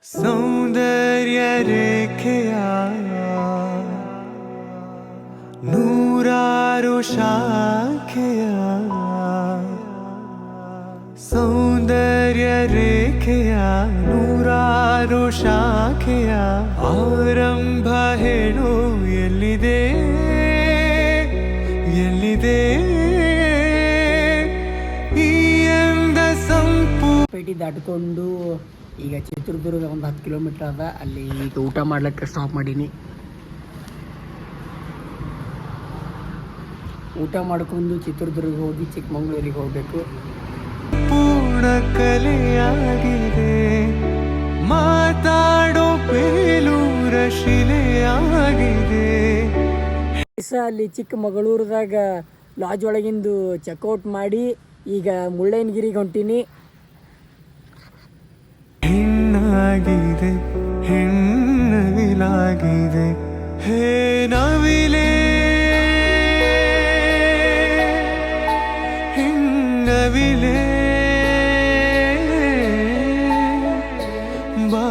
ಸೌಂದರ್ಯ ರೇಖೆಯ ನೂರಾರು ಶಾಖೆಯ ಸೌಂದರ್ಯ ರೇಖೆಯ ನೂರಾರು ಶಾಖೆಯ ಆರಂಭ ಹೇಳು ಎಲ್ಲಿದೆ ಎಲ್ಲಿದೆ ಈ ಎಂದ ಪೇಟೆ ದಾಟಿಕೊಂಡು ಈಗ ಚಿತ್ರದುರ್ಗ ಒಂದು 10 ಕಿಲೋಮೀಟ್ರ್ ಅದ. ಅಲ್ಲಿ ಈಗ ಊಟ ಮಾಡ್ಲಿಕ್ಕೆ ಸ್ಟಾಪ್ ಮಾಡೀನಿ. ಊಟ ಮಾಡ್ಕೊಂಡು ಚಿತ್ರದುರ್ಗ ಹೋಗಿ ಚಿಕ್ಕಮಂಗ್ಳೂರಿಗೆ ಹೋಗಬೇಕು. ಪೂರ್ಣ ಕಲೆಯಾಗಿದೆ ಮಾತಾಡೋ ಬೇಲೂರ ಶಿಲೆಯಾಗಿದೆ. ಅಲ್ಲಿ ಚಿಕ್ಕಮಗಳೂರದಾಗ ಲಾಜ್ ಒಳಗಿಂದು ಚೆಕ್ಔಟ್ ಮಾಡಿ ಈಗ ಮುಳ್ಳಯ್ಯನಗಿರಿಗೆ ಹೊಂಟೀನಿ. ಹೆಣ್ಣಾಗಿದೆ ಹೆಣ್ಣವಿಲಾಗಿದೆ ಹೇ ನವಿಲೆ ಹೆಣ್ಣವಿಲೆ ಬಾ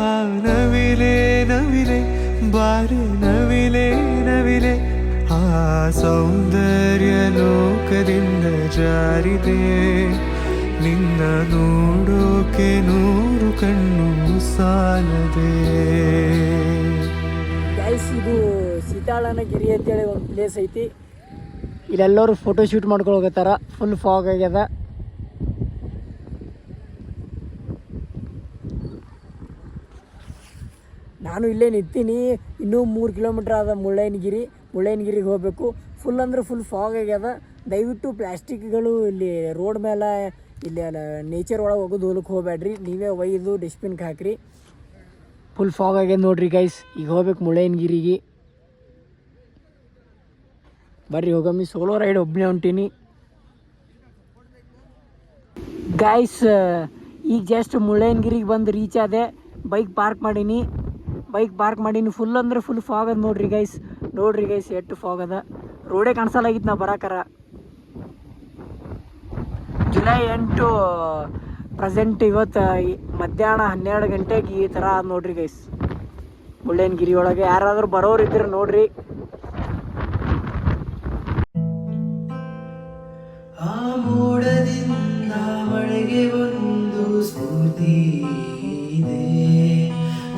ನವಿಲೆ ನವಿಲೆ ಬಾರೆ ನವಿಲೆ ನವಿಲೆ ಆ ಸೌಂದರ್ಯ ಲೋಕದಿಂದ ಜಾರಿದೆ ನಿನ್ನ ನೋಡೋಕೆ ನೂರು ಕಣ್ಣು ಸಾಲದೆ. ಗೈಸ್, ಇದು ಸೀತಾಳನಗಿರಿ ಅಂತೇಳಿ ಒಂದು ಪ್ಲೇಸ್ ಐತಿ. ಇಲ್ಲೆಲ್ಲರೂ ಫೋಟೋ ಶೂಟ್ ಮಾಡ್ಕೊಳಕತ್ತಾರ. ಫುಲ್ ಫಾಗ್ ಆಗ್ಯದ. ನಾನು ಇಲ್ಲೇ ನಿಂತೀನಿ. ಇನ್ನೂ 3 ಕಿಲೋಮೀಟ್ರ್ ಆದ ಮುಳ್ಳಯ್ಯನಗಿರಿಗೆ ಹೋಗಬೇಕು. ಫುಲ್ ಅಂದ್ರೆ ಫುಲ್ ಫಾಗ್ ಆಗ್ಯದ. ದಯವಿಟ್ಟು ಪ್ಲ್ಯಾಸ್ಟಿಕ್ಗಳು ಇಲ್ಲಿ ರೋಡ್ ಮೇಲೆ ಇಲ್ಲಿ ನೇಚರ್ ಒಳಗೆ ಹೋಗೋದು ಹೋಲಕ್ಕೆ ಹೋಗ್ಬೇಡ್ರಿ. ನೀವೇ ಒಯ್ದು ಡಸ್ಟ್ಬಿನ್ಗೆ ಹಾಕ್ರಿ. ಫುಲ್ ಫಾಗ್ ಆಗ್ಯದ ನೋಡ್ರಿ ಗೈಸ್. ಈಗ ಹೋಗ್ಬೇಕು ಮುಳ್ಳಯ್ಯನಗಿರಿಗೆ. ಬರ್ರಿ ಹೋಗಮ್ಮಿ. ಸೋಲೋ ರೈಡ್ ಒಬ್ಬನೇ ಹೊಂಟೀನಿ ಗೈಸ್. ಈಗ ಜಸ್ಟ್ ಮುಳ್ಳಯ್ಯನಗಿರಿಗೆ ಬಂದು ರೀಚ್ ಆದೆ. ಬೈಕ್ ಪಾರ್ಕ್ ಮಾಡೀನಿ. ಫುಲ್ ಅಂದ್ರೆ ಫುಲ್ ಫಾಗ್ ಅದ ನೋಡ್ರಿ ಗೈಸ್. ಎಷ್ಟು ಫಾಗ್ ಅದ. ರೋಡೇ ಕಾಣಿಸಲಾಗಿತ್ತು ನಾ ಬರಾಕರ. July 8 present. ಇವತ್ತು ಮಧ್ಯಾಹ್ನ 12 ಗಂಟೆಗೆ ಈ ಥರ ನೋಡ್ರಿ ಗೈಸ್ ಮುಳ್ಳಯ್ಯನಗಿರಿ ಒಳಗೆ. ಯಾರಾದರೂ ಬರೋರು ಇದ್ರೆ ನೋಡ್ರಿ. ಆ ಮೋಡದಿಂದ ಮಳೆಗೆ ಒಂದು ಸ್ಫೂರ್ತಿ ಇದೆ,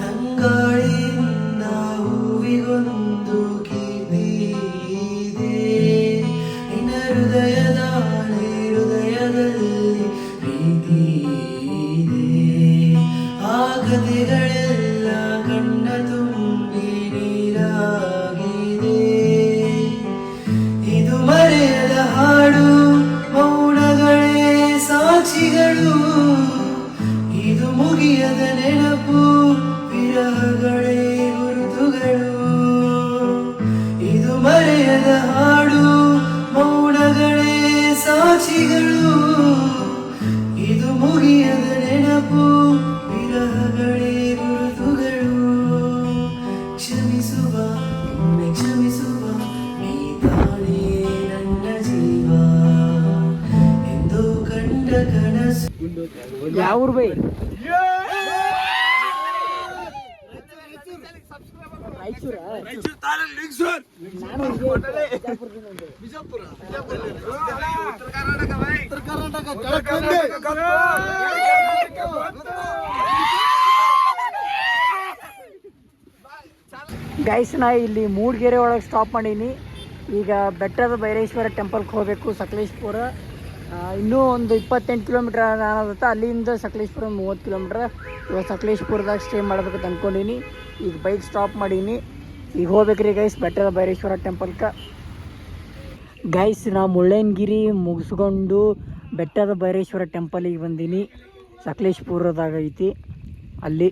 ತಂಗಾಳಿಯಿಂದ ಹೂವಿಗೊಂದು ಕೀರ್ತಿ ಇದೆ. ನಿನ್ನ ಹೃದಯದಲ್ಲಿ ಪ್ರೀತಿ ಇದೆ. ಆ ಕಥೆಗಳೆಲ್ಲ ಕಣ್ಣ ತುಂಬಿ ನೀರಾಗಿದೆ. ಇದು ಮರೆಯದ ಹಾಡು, ಮೌನಗಳೇ ಸಾಕ್ಷಿಗಳು. ಇದು ಮುಗಿಯದ ನೆನಪು, ವಿರಹಗಳೇ ಗುರುತುಗಳು. ಇದು ಮರೆಯದ ಹಾಡು, ಮೌನಗಳೇ ಸಾಕ್ಷಿಗಳು. ಇದು ಮುಗಿಯದ ನೆನಪು, ವಿರಹಗಳೇ ಗುರುತುಗಳು. ಕ್ಷಮಿಸುವ ಒಮ್ಮೆ ಕ್ಷಮಿಸುವ, ನೀ ತಾನೇ ನನ್ನ ಜೀವ ಎಂದು ಕಂಡ ಕನಸು. ಯಾವ ಊರು ಬೈ? ಗೈಸ್, ನಾ ಇಲ್ಲಿ ಮೂಡಿಗೆರೆ ಒಳಗೆ ಸ್ಟಾಪ್ ಮಾಡೀನಿ. ಈಗ ಬೆಟ್ಟದ ಭೈರೇಶ್ವರ ಟೆಂಪಲ್ಗೆ ಹೋಗಬೇಕು. ಸಕಲೇಶ್ಪುರ ಇನ್ನೂ ಒಂದು 28 ಕಿಲೋಮೀಟ್ರ್ ಅನ್ನೋದತ್ತ. ಅಲ್ಲಿಂದ ಸಕಲೇಶ್ಪುರ 30 ಕಿಲೋಮೀಟ್ರ್. ಇವಾಗ ಸಕಲೇಶ್ಪುರದಾಗ ಸ್ಟೇ ಮಾಡ್ಬೇಕಂತ ಅಂದ್ಕೊಂಡೀನಿ. ಈಗ ಬೈಕ್ ಸ್ಟಾಪ್ ಮಾಡೀನಿ. ಈಗ ಹೋಗ್ಬೇಕ್ರಿ ಗೈಸ್ ಬೆಟ್ಟದ ಭೈರೇಶ್ವರ ಟೆಂಪಲ್ಗೆ. ಗೈಸ್, ನಾ ಮುಳ್ಳಯ್ಯನಗಿರಿ ಮುಗಿಸ್ಕೊಂಡು ಬೆಟ್ಟದ ಭೈರೇಶ್ವರ ಟೆಂಪಲಿಗೆ ಬಂದೀನಿ. ಸಕಲೇಶ್ಪುರದಾಗ ಐತಿ. ಅಲ್ಲಿ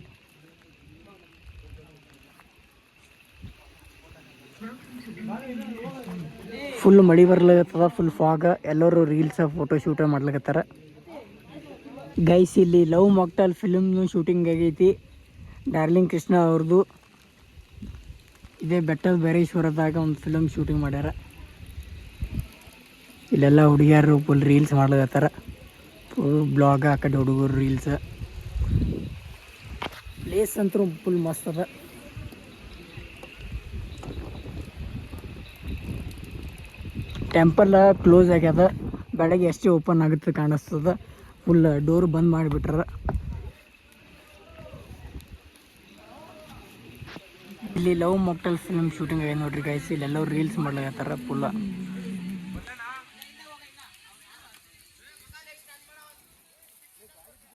ಫುಲ್ ಮಳೆ ಬರ್ಲಾಗತ್ತದ. ಫುಲ್ ಫಾಗ. ಎಲ್ಲರೂ ರೀಲ್ಸ್ ಫೋಟೋ ಶೂಟ ಮಾಡ್ಲಿಕತ್ತಾರ ಗೈಸ್. ಇಲ್ಲಿ ಲವ್ ಮಾಕ್ಟೈಲ್ ಫಿಲ್ಮ್ನು ಶೂಟಿಂಗ್ ಆಗೈತಿ. ಡಾರ್ಲಿಂಗ್ ಕೃಷ್ಣ ಅವ್ರದ್ದು. ಇದೇ ಬೆಟ್ಟದ ಭೈರೇಶ್ವರದಾಗ ಒಂದು ಫಿಲಮ್ ಶೂಟಿಂಗ್ ಮಾಡ್ಯಾರ. ಇಲ್ಲೆಲ್ಲ ಹುಡುಗಿಯರು ಫುಲ್ ರೀಲ್ಸ್ ಮಾಡ್ಲತ್ತಾರ. ಫುಲ್ ಬ್ಲಾಗ್ ಆ ಕಡೆ ಹುಡುಗರು ರೀಲ್ಸ್. ಪ್ಲೇಸ್ ಅಂತೂ ಫುಲ್ ಮಸ್ತ್ ಅದ. ಟೆಂಪಲ್ ಕ್ಲೋಸ್ ಆಗ್ಯದ, ಬೆಳಗ್ಗೆ ಎಷ್ಟೇ ಓಪನ್ ಆಗುತ್ತೆ ಕಾಣಿಸ್ತದ. ಫುಲ್ ಡೋರ್ ಬಂದ್ ಮಾಡಿಬಿಟ್ರ. ಇಲ್ಲಿ ಲವ್ ಮೊಕ್ಟಲ್ ಫಿಲ್ಮ್ ಶೂಟಿಂಗ್ ಆಗಿದೆ ನೋಡ್ರಿ ಗೈಸ್. ಇಲ್ಲೆಲ್ಲರೂ ರೀಲ್ಸ್ ಮಾಡ್ಲಾಕತ್ತಾರ ಫುಲ್.